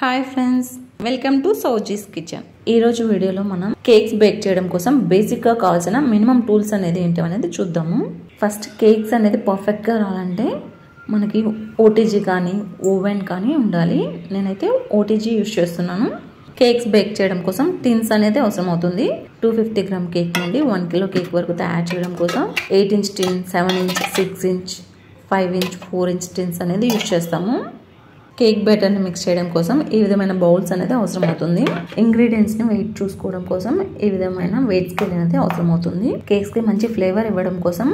Hi friends, welcome to Sowji's kitchen. ఈ రోజు వీడియోలో మనం కేక్స్ బేక్ చేయడం కోసం బేసిక్ గా కావాల్సిన మినిమం టూల్స్ అనేది ఏంటి అనేది చూద్దాము. ఫస్ట్ కేక్స్ అనేది పర్ఫెక్ట్ గా రావాలంటే మనకి ఓటీజీ కానీ ఓవెన్ కానీ ఉండాలి. నేనైతే ఓటీజీ యూజ్ చేస్తున్నాను. కేక్స్ బేక్ చేయడం కోసం టిన్స్ అనేది అవసరం అవుతుంది. 250 గ్రామ్ కేక్ నుండి 1 కిలో కేక్ వరకు తయారు చేయడం కోసం 8 inch tin, 7 inch, 6 inch, 5 inch, 4 inch tins అనేది యూజ్ చేస్తాము. కేక్ బ్యాటర్ని మిక్స్ చేయడం కోసం ఈ విధమైన బౌల్స్ అనేది అవసరం అవుతుంది. ఇంగ్రీడియంట్స్ ని వెయిట్ చూసుకోవడం కోసం ఈ విధమైన వెయిట్ స్కేల్ అనేది అవసరం అవుతుంది. కేక్స్ కి మంచి ఫ్లేవర్ ఇవ్వడం కోసం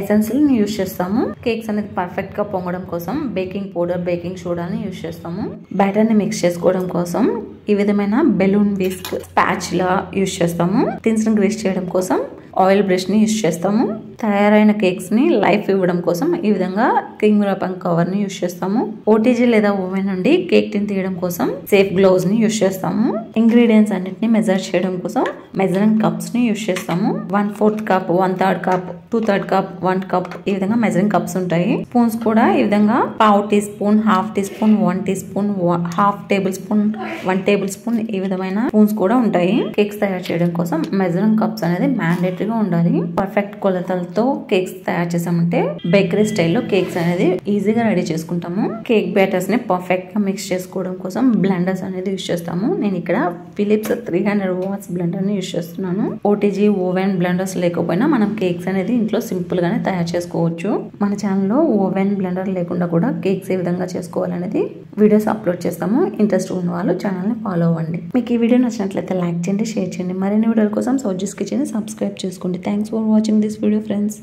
ఎసెన్షియల్ ని యూజ్ చేస్తాము. కేక్స్ అనేది పర్ఫెక్ట్ గా పొంగడం కోసం బేకింగ్ పౌడర్, బేకింగ్ సోడాని యూజ్ చేస్తాము. బ్యాటర్ ని మిక్స్ చేసుకోవడం కోసం ఈ విధమైన బెలూన్ విస్క్, స్పాచులా యూజ్ చేస్తాము. టిన్స్ ని గ్రీస్ చేయడం కోసం ఆయిల్ బ్రష్ ని యూజ్ చేస్తాము. తయారైన కేక్స్ ని లైఫ్ ఇవ్వడం కోసం ఈ విధంగా క్రీమ్ ర్యాపింగ్ కవర్ ని యూజ్ చేస్తాము. ఓటీజీ లేదా ఓవెన్ నుండి కేక్ టిన్ తీయడం కోసం సేఫ్ గ్లౌస్ ని యూజ్ చేస్తాము. ఇంగ్రీడియంట్స్ అన్నిటిని మెజర్ చేయడం కోసం మెజరింగ్ కప్స్ ని యూజ్ చేస్తాము. 1/4 కప్, 1/3 కప్, 2/3 కప్, 1 కప్ ఈ విధంగా మెజరింగ్ కప్స్ ఉంటాయి. స్పూన్స్ కూడా ఈ విధంగా 1/2 teaspoon, 1/2 teaspoon, 1 teaspoon, 1/2 tablespoon, 1 tablespoon ఈ విధమైన స్పూన్స్ కూడా ఉంటాయి. కేక్స్ తయారు చేయడం కోసం మెజరింగ్ కప్స్ అనేది మ్యాండేటరీగా ఉండాలి. పర్ఫెక్ట్ కొలతలతో కేక్స్ తయారు చేసామంటే బేకరీ స్టైల్లో కేక్స్ అనేది ఈజీగా రెడీ చేసుకుంటాము. కేక్ బ్యాటర్స్ ని పర్ఫెక్ట్ గా మిక్స్ చేసుకోవడం కోసం బ్లెండర్స్ అనేది యూజ్ చేస్తాము. నేను ఇక్కడ ఫిలిప్స్ 300 వాట్స్ బ్లెండర్ ని యూజ్ చేస్తున్నాను. ఓటీజీ, ఓవెన్ బ్లెండర్స్ లేకపోయినా మనం కేక్స్ అనేది ఇంట్లో సింపుల్ గానే తయారు చేసుకోవచ్చు. మన ఛానల్లో ఓవెన్ బ్లెండర్ లేకుండా కూడా కేక్స్ ఏ విధంగా చేసుకోవాలనేది వీడియోస్ అప్లోడ్ చేస్తాము. ఇంట్రెస్ట్ ఉన్న వాళ్ళు ఛానల్ ని ఫాలో అవ్వండి. మీకు ఈ వీడియో నచ్చినట్లయితే లైక్ చేయండి, షేర్ చేయండి. మరిన్ని వీడియోల కోసం సౌజీస్ కిచెన్ ని సబ్స్క్రైబ్ చేసుకోండి. Thanks for watching this video friends.